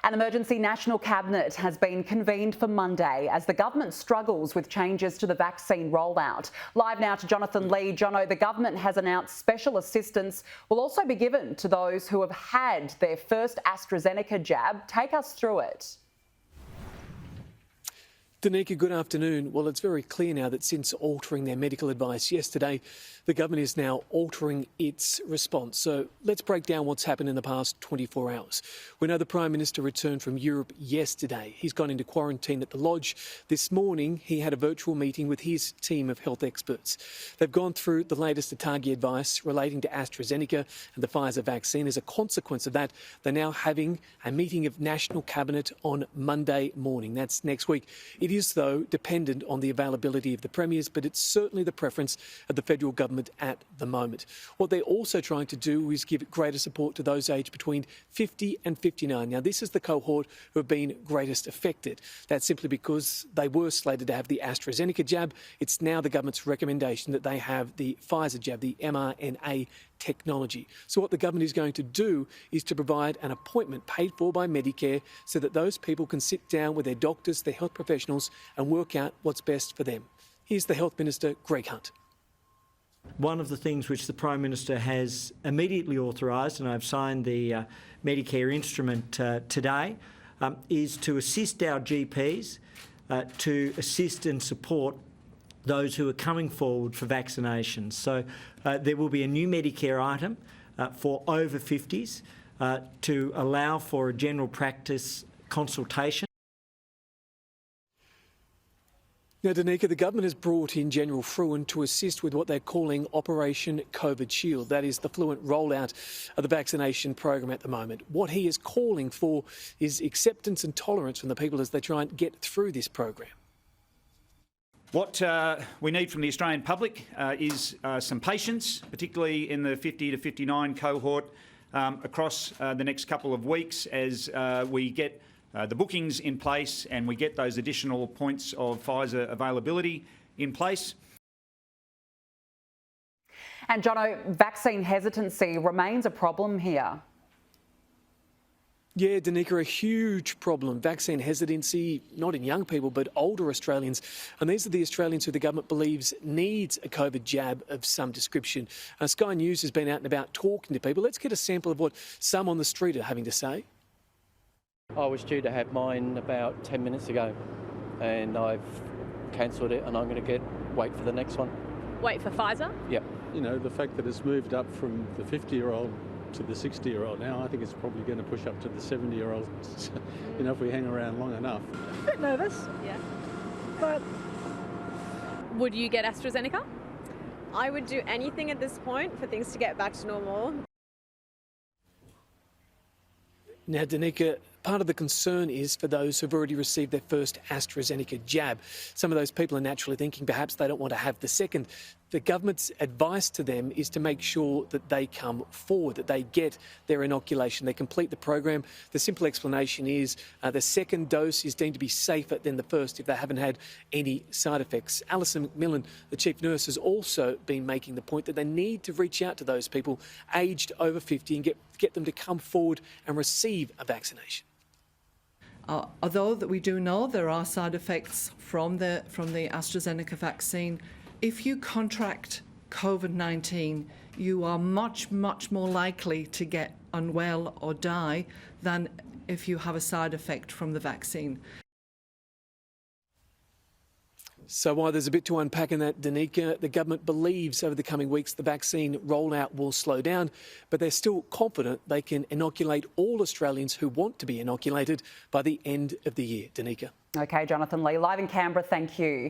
An emergency national cabinet has been convened for Monday as the government struggles with changes to the vaccine rollout. Live now to Jonathan Lee. Jono, the government has announced special assistance will also be given to those who have had their first AstraZeneca jab. Take us through it. Danica, good afternoon. Well, it's very clear now that since altering their medical advice yesterday, the government is now altering its response. So let's break down what's happened in the past 24 hours. We know the Prime Minister returned from Europe yesterday. He's gone into quarantine at the Lodge. This morning, he had a virtual meeting with his team of health experts. They've gone through the latest ATAGI advice relating to AstraZeneca and the Pfizer vaccine. As a consequence of that, they're now having a meeting of National Cabinet on Monday morning. That's next week. It is, though, dependent on the availability of the premiers, but it's certainly the preference of the federal government at the moment. What they're also trying to do is give greater support to those aged between 50 and 59. Now, this is the cohort who have been greatest affected. That's simply because they were slated to have the AstraZeneca jab. It's now the government's recommendation that they have the Pfizer jab, the mRNA technology. So what the government is going to do is to provide an appointment paid for by Medicare so that those people can sit down with their doctors, their health professionals, and work out what's best for them. Here's the Health Minister, Greg Hunt. One of the things which the Prime Minister has immediately authorised, and I've signed the Medicare instrument today, is to assist our GPs, to assist and support those who are coming forward for vaccinations. So there will be a new Medicare item for over 50s to allow for a general practice consultation. Now, Danica, the government has brought in General Fruin to assist with what they're calling Operation COVID Shield. That is the fluent rollout of the vaccination program at the moment. What he is calling for is acceptance and tolerance from the people as they try and get through this program. What we need from the Australian public is some patience, particularly in the 50 to 59 cohort across the next couple of weeks as we get the bookings in place and we get those additional points of Pfizer availability in place. And Jono, vaccine hesitancy remains a problem here. Yeah, Danica, a huge problem. Vaccine hesitancy, not in young people, but older Australians. And these are the Australians who the government believes needs a COVID jab of some description. Sky News has been out and about talking to people. Let's get a sample of what some on the street are having to say. I was due to have mine about 10 minutes ago and I've cancelled it and I'm going to wait for the next one. Wait for Pfizer? Yep. You know, the fact that it's moved up from the 50-year-old to the 60-year-old now, I think it's probably going to push up to the 70-year-old, you know, if we hang around long enough. A bit nervous. Yeah. But would you get AstraZeneca? I would do anything at this point for things to get back to normal. Now, Danica, part of the concern is for those who've already received their first AstraZeneca jab. Some of those people are naturally thinking perhaps they don't want to have the second. The government's advice to them is to make sure that they come forward, that they get their inoculation, they complete the program. The simple explanation is the second dose is deemed to be safer than the first if they haven't had any side effects. Alison McMillan, the chief nurse, has also been making the point that they need to reach out to those people aged over 50 and get them to come forward and receive a vaccination. Although that we do know there are side effects from the AstraZeneca vaccine, if you contract COVID-19, you are much more likely to get unwell or die than if you have a side effect from the vaccine. So while there's a bit to unpack in that, Danica, the government believes over the coming weeks the vaccine rollout will slow down, but they're still confident they can inoculate all Australians who want to be inoculated by the end of the year. Danica. OK, Jonathan Lee, live in Canberra, thank you.